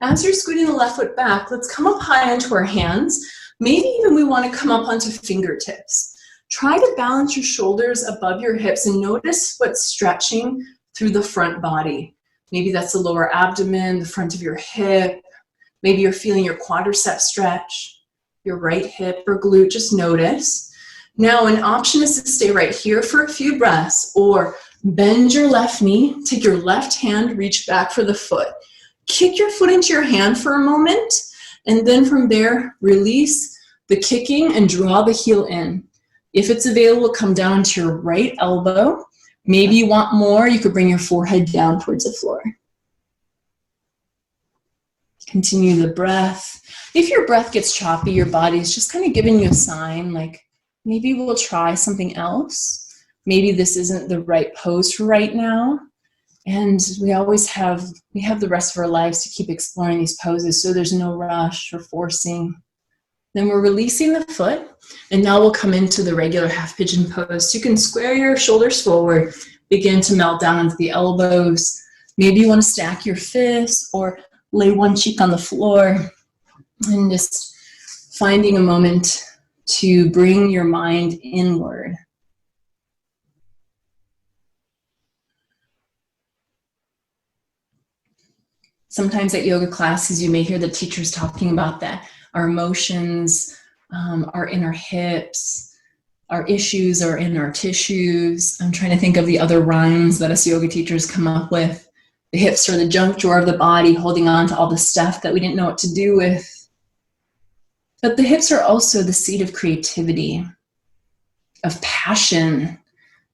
[SPEAKER 1] As you're scooting the left foot back, let's come up high onto our hands. Maybe even we want to come up onto fingertips. Try to balance your shoulders above your hips and notice what's stretching through the front body. Maybe that's the lower abdomen, the front of your hip. Maybe you're feeling your quadricep stretch, your right hip or glute, just notice. Now, an option is to stay right here for a few breaths, or bend your left knee, take your left hand, reach back for the foot. Kick your foot into your hand for a moment, and then from there, release the kicking and draw the heel in. If it's available, come down to your right elbow. Maybe you want more, you could bring your forehead down towards the floor. Continue the breath. If your breath gets choppy, your body is just kind of giving you a sign, like, maybe we'll try something else. Maybe this isn't the right pose for right now. And we have the rest of our lives to keep exploring these poses, so there's no rush or forcing. Then we're releasing the foot, and now we'll come into the regular half pigeon pose. So you can square your shoulders forward, begin to melt down onto the elbows. Maybe you want to stack your fists or lay one cheek on the floor, and just finding a moment to bring your mind inward. Sometimes at yoga classes, you may hear the teachers talking about that. Our emotions are in our hips. Our issues are in our tissues. I'm trying to think of the other rhymes that us yoga teachers come up with. The hips are the junk drawer of the body, holding on to all the stuff that we didn't know what to do with. But the hips are also the seat of creativity, of passion,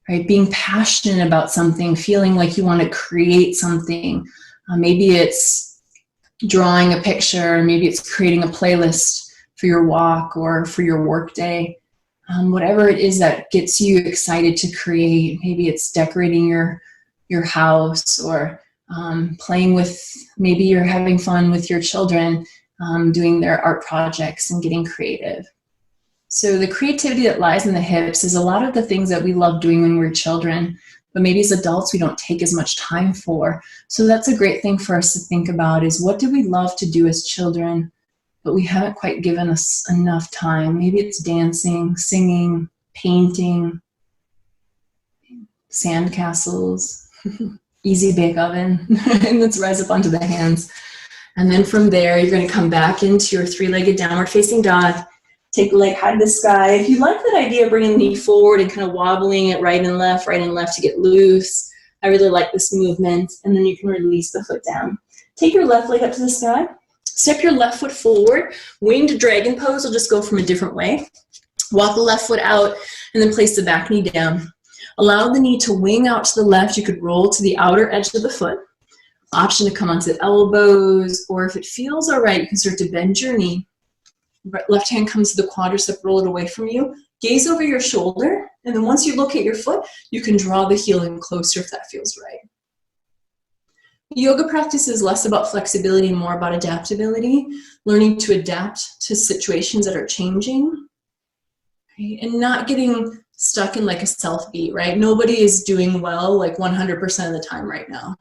[SPEAKER 1] right? Being passionate about something, feeling like you want to create something. Maybe it's drawing a picture, maybe it's creating a playlist for your walk or for your work day. Whatever it is that gets you excited to create, maybe it's decorating your house or playing with, maybe you're having fun with your children, doing their art projects and getting creative. So the creativity that lies in the hips is a lot of the things that we love doing when we're children, but maybe as adults we don't take as much time for. So that's a great thing for us to think about, is what did we love to do as children, but we haven't quite given us enough time. Maybe it's dancing, singing, painting, sandcastles, easy bake oven, and let's rise up onto the hands. And then from there, you're going to come back into your three-legged downward facing dog. Take the leg high to the sky. If you like that idea of bringing the knee forward and kind of wobbling it right and left to get loose, I really like this movement. And then you can release the foot down. Take your left leg up to the sky. Step your left foot forward. Winged dragon pose will just go from a different way. Walk the left foot out and then place the back knee down. Allow the knee to wing out to the left. You could roll to the outer edge of the foot. Option to come onto the elbows, or if it feels all right, you can start to bend your knee. Left hand comes to the quadricep, roll it away from you. Gaze over your shoulder, and then once you locate your foot, you can draw the heel in closer if that feels right. Yoga practice is less about flexibility and more about adaptability, learning to adapt to situations that are changing, right? And not getting stuck in like a self-beat, right? Nobody is doing well like 100% of the time right now.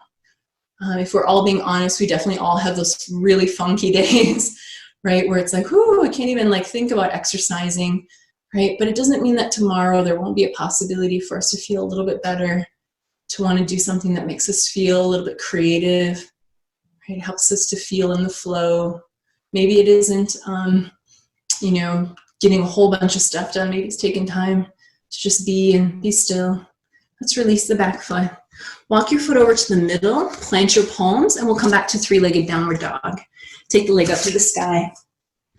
[SPEAKER 1] If we're all being honest, we definitely all have those really funky days, right? Where it's like, whoo, I can't even like think about exercising, right? But it doesn't mean that tomorrow there won't be a possibility for us to feel a little bit better, to want to do something that makes us feel a little bit creative, right? It helps us to feel in the flow. Maybe it isn't, you know, getting a whole bunch of stuff done. Maybe it's taking time to just be and be still. Let's release the back foot. Walk your foot over to the middle, plant your palms, and we'll come back to three-legged downward dog. Take the leg up to the sky.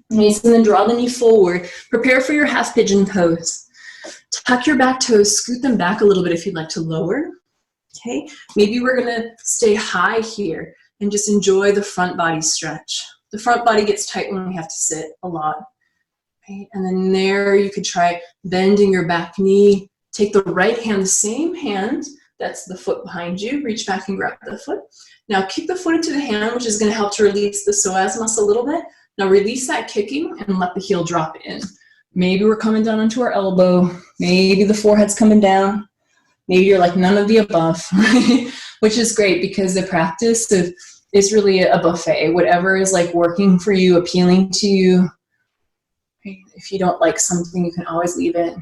[SPEAKER 1] And then draw the knee forward. Prepare for your half pigeon pose. Tuck your back toes, scoot them back a little bit if you'd like to lower. Okay, maybe we're gonna stay high here and just enjoy the front body stretch. The front body gets tight when we have to sit a lot. Okay? And then there you could try bending your back knee. Take the right hand, the same hand, that's the foot behind you. Reach back and grab the foot. Now kick the foot into the hand, which is going to help to release the psoas muscle a little bit. Now release that kicking and let the heel drop in. Maybe we're coming down onto our elbow. Maybe the forehead's coming down. Maybe you're like none of the above, which is great because the practice is really a buffet. Whatever is like working for you, appealing to you. If you don't like something, you can always leave it.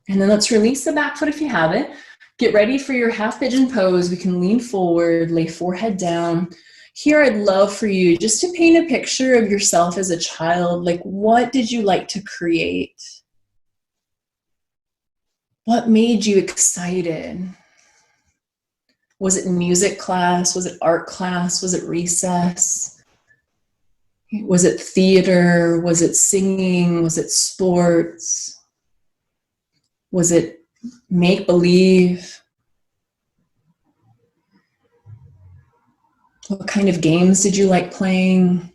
[SPEAKER 1] And then let's release the back foot if you have it. Get ready for your half pigeon pose. We can lean forward, lay forehead down. Here I'd love for you just to paint a picture of yourself as a child. Like, what did you like to create? What made you excited? Was it music class? Was it art class? Was it recess? Was it theater? Was it singing? Was it sports? Was it make-believe? What kind of games did you like playing?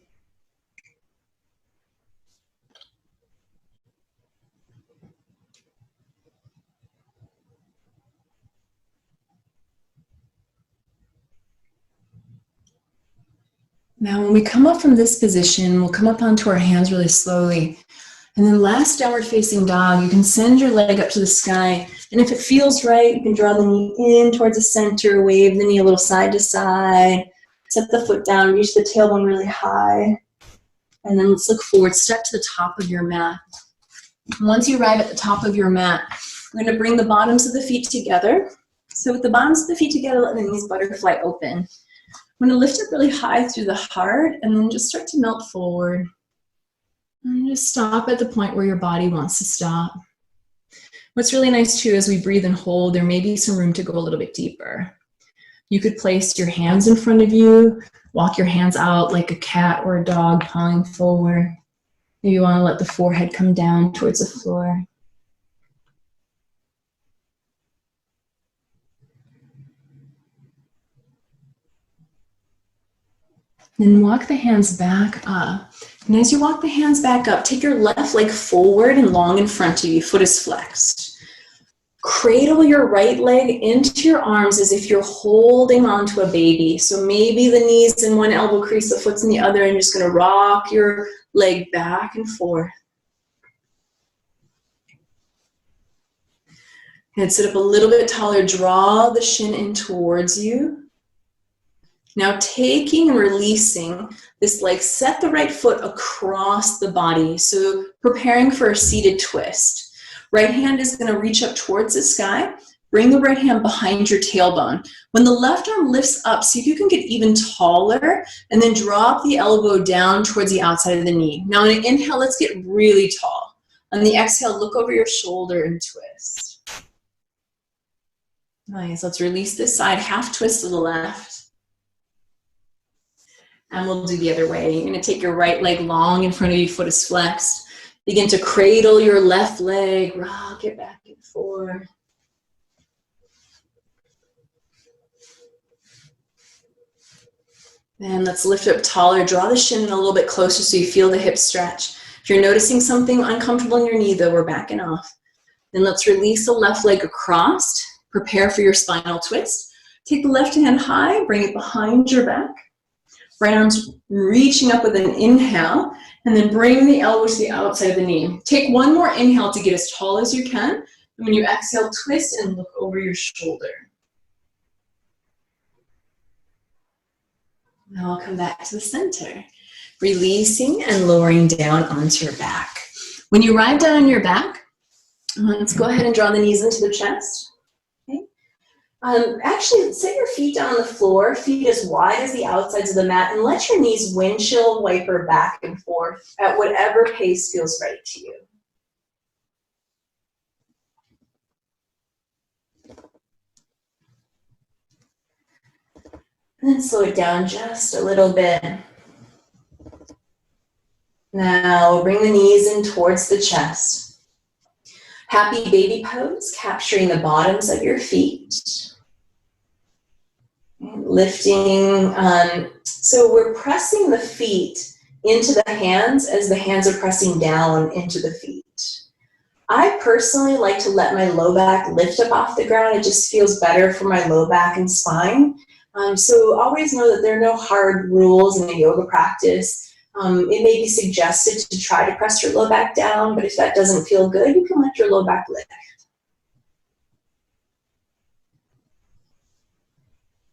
[SPEAKER 1] Now, when we come up from this position, we'll come up onto our hands really slowly. And then last downward facing dog, you can send your leg up to the sky. And if it feels right, you can draw the knee in towards the center, wave the knee a little side to side, set the foot down, reach the tailbone really high. And then let's look forward, step to the top of your mat. Once you arrive at the top of your mat, we're going to bring the bottoms of the feet together. So with the bottoms of the feet together, let the knees butterfly open. I'm going to lift up really high through the heart and then just start to melt forward. And just stop at the point where your body wants to stop. What's really nice too, as we breathe and hold, there may be some room to go a little bit deeper. You could place your hands in front of you, walk your hands out like a cat or a dog pawing forward. Maybe you want to let the forehead come down towards the floor. Then walk the hands back up. And as you walk the hands back up, take your left leg forward and long in front of you. Foot is flexed. Cradle your right leg into your arms as if you're holding onto a baby. So maybe the knees in one elbow crease, the foot's in the other, and you're just going to rock your leg back and forth. And sit up a little bit taller, draw the shin in towards you. Now taking and releasing this leg, set the right foot across the body. So preparing for a seated twist. Right hand is going to reach up towards the sky. Bring the right hand behind your tailbone. When the left arm lifts up, see if you can get even taller, and then drop the elbow down towards the outside of the knee. Now on an inhale, let's get really tall. On the exhale, look over your shoulder and twist. Nice, let's release this side, half twist to the left. And we'll do the other way. You're gonna take your right leg long in front of you, foot is flexed. Begin to cradle your left leg, rock it back and forth. Then let's lift up taller, draw the shin in a little bit closer so you feel the hips stretch. If you're noticing something uncomfortable in your knee though, we're backing off. Then let's release the left leg across, prepare for your spinal twist. Take the left hand high, bring it behind your back. Right arm's reaching up with an inhale, and then bring the elbow to the outside of the knee. Take one more inhale to get as tall as you can. And when you exhale, twist and look over your shoulder. Now I'll come back to the center. Releasing and lowering down onto your back. When you arrive down on your back, let's go ahead and draw the knees into the chest. Actually, set your feet down on the floor, feet as wide as the outsides of the mat, and let your knees windshield wiper back and forth at whatever pace feels right to you. And then slow it down just a little bit. Now bring the knees in towards the chest. Happy baby pose, capturing the bottoms of your feet. Lifting, so we're pressing the feet into the hands as the hands are pressing down into the feet. I personally like to let my low back lift up off the ground. It just feels better for my low back and spine. So always know that there are no hard rules in a yoga practice. It may be suggested to try to press your low back down, but if that doesn't feel good, you can let your low back lift.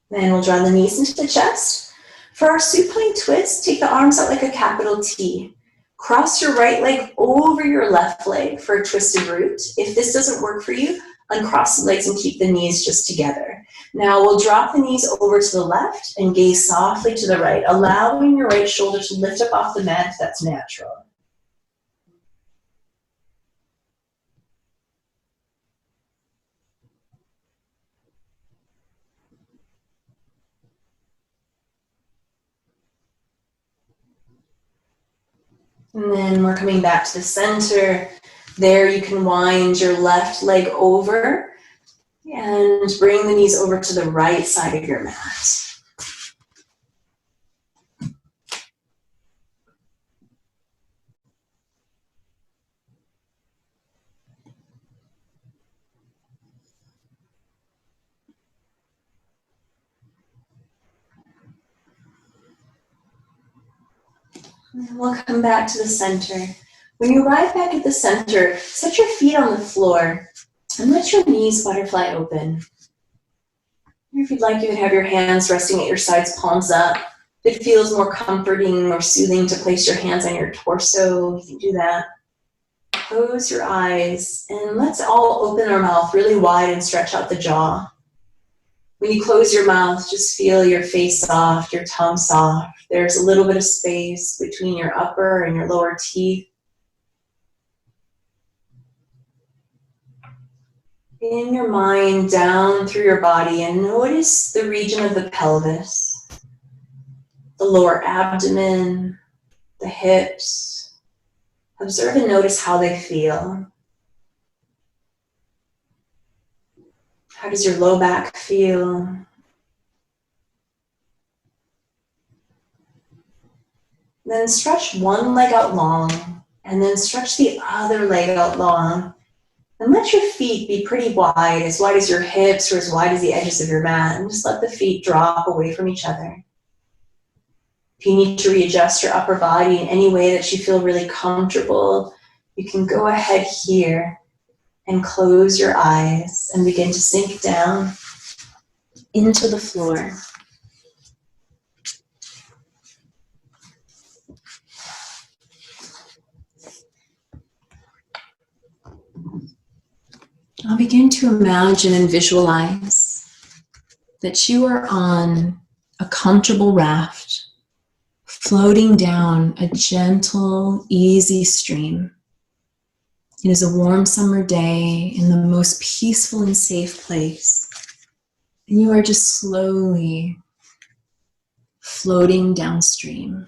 [SPEAKER 1] Then we'll draw the knees into the chest. For our supine twist, take the arms out like a capital T. Cross your right leg over your left leg for a twisted root. If this doesn't work for you, uncross the legs and keep the knees just together. Now we'll drop the knees over to the left and gaze softly to the right, allowing your right shoulder to lift up off the mat if that's natural. And then we're coming back to the center. There you can wind your left leg over and bring the knees over to the right side of your mat. And we'll come back to the center. When you arrive back at the center, set your feet on the floor and let your knees butterfly open. If you'd like, you can have your hands resting at your sides, palms up. If it feels more comforting or soothing to place your hands on your torso, you can do that. Close your eyes and let's all open our mouth really wide and stretch out the jaw. When you close your mouth, just feel your face soft, your tongue soft. There's a little bit of space between your upper and your lower teeth. In your mind, down through your body, and notice the region of the pelvis, the lower abdomen, the hips. Observe and notice how they feel. How does your low back feel? Then stretch one leg out long, and then stretch the other leg out long. And let your feet be pretty wide as your hips or as wide as the edges of your mat. And just let the feet drop away from each other. If you need to readjust your upper body in any way that you feel really comfortable, you can go ahead here and close your eyes and begin to sink down into the floor. I'll begin to imagine and visualize that you are on a comfortable raft, floating down a gentle, easy stream. It is a warm summer day in the most peaceful and safe place. And you are just slowly floating downstream.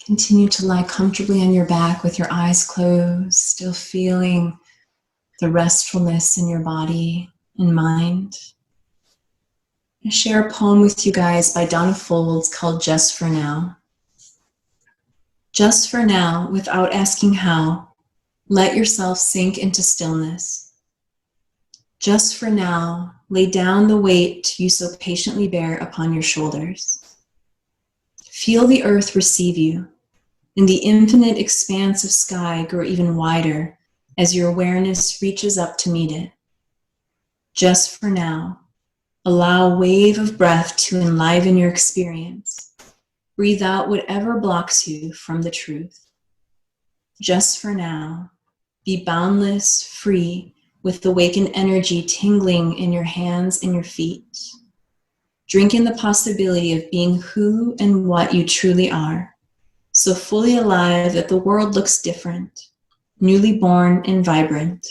[SPEAKER 1] Continue to lie comfortably on your back with your eyes closed, still feeling the restfulness in your body and mind. I share a poem with you guys by Donna Folds called Just for Now. Just for now, without asking how, let yourself sink into stillness. Just for now, lay down the weight you so patiently bear upon your shoulders. Feel the earth receive you, and the infinite expanse of sky grow even wider as your awareness reaches up to meet it. Just for now, allow a wave of breath to enliven your experience. Breathe out whatever blocks you from the truth. Just for now, be boundless, free, with awakened energy tingling in your hands and your feet. Drink in the possibility of being who and what you truly are, so fully alive that the world looks different, newly born and vibrant,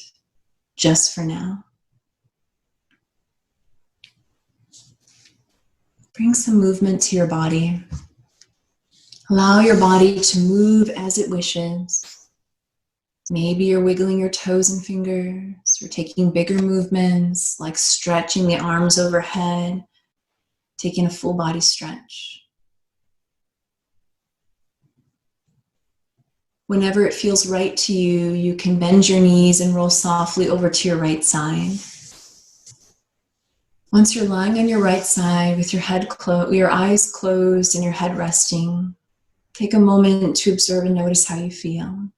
[SPEAKER 1] just for now. Bring some movement to your body. Allow your body to move as it wishes. Maybe you're wiggling your toes and fingers, or taking bigger movements like stretching the arms overhead, taking a full body stretch. Whenever it feels right to you, you can bend your knees and roll softly over to your right side. Once you're lying on your right side with your eyes closed and your head resting, take a moment to observe and notice how you feel.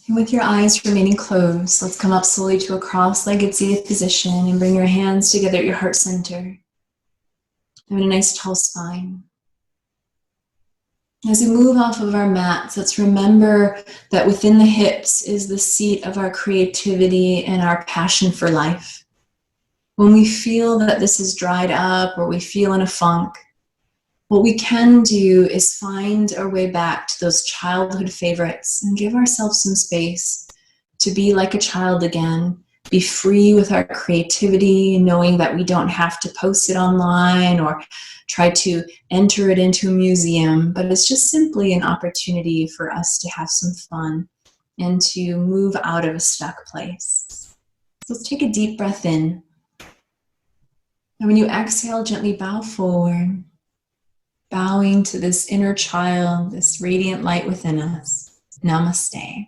[SPEAKER 1] And with your eyes remaining closed, let's come up slowly to a cross-legged seated position and bring your hands together at your heart center. Having a nice tall spine. As we move off of our mats, let's remember that within the hips is the seat of our creativity and our passion for life. When we feel that this is dried up or we feel in a funk, what we can do is find our way back to those childhood favorites and give ourselves some space to be like a child again, be free with our creativity, knowing that we don't have to post it online or try to enter it into a museum, but it's just simply an opportunity for us to have some fun and to move out of a stuck place. So let's take a deep breath in. And when you exhale, gently bow forward, bowing to this inner child, this radiant light within us. Namaste.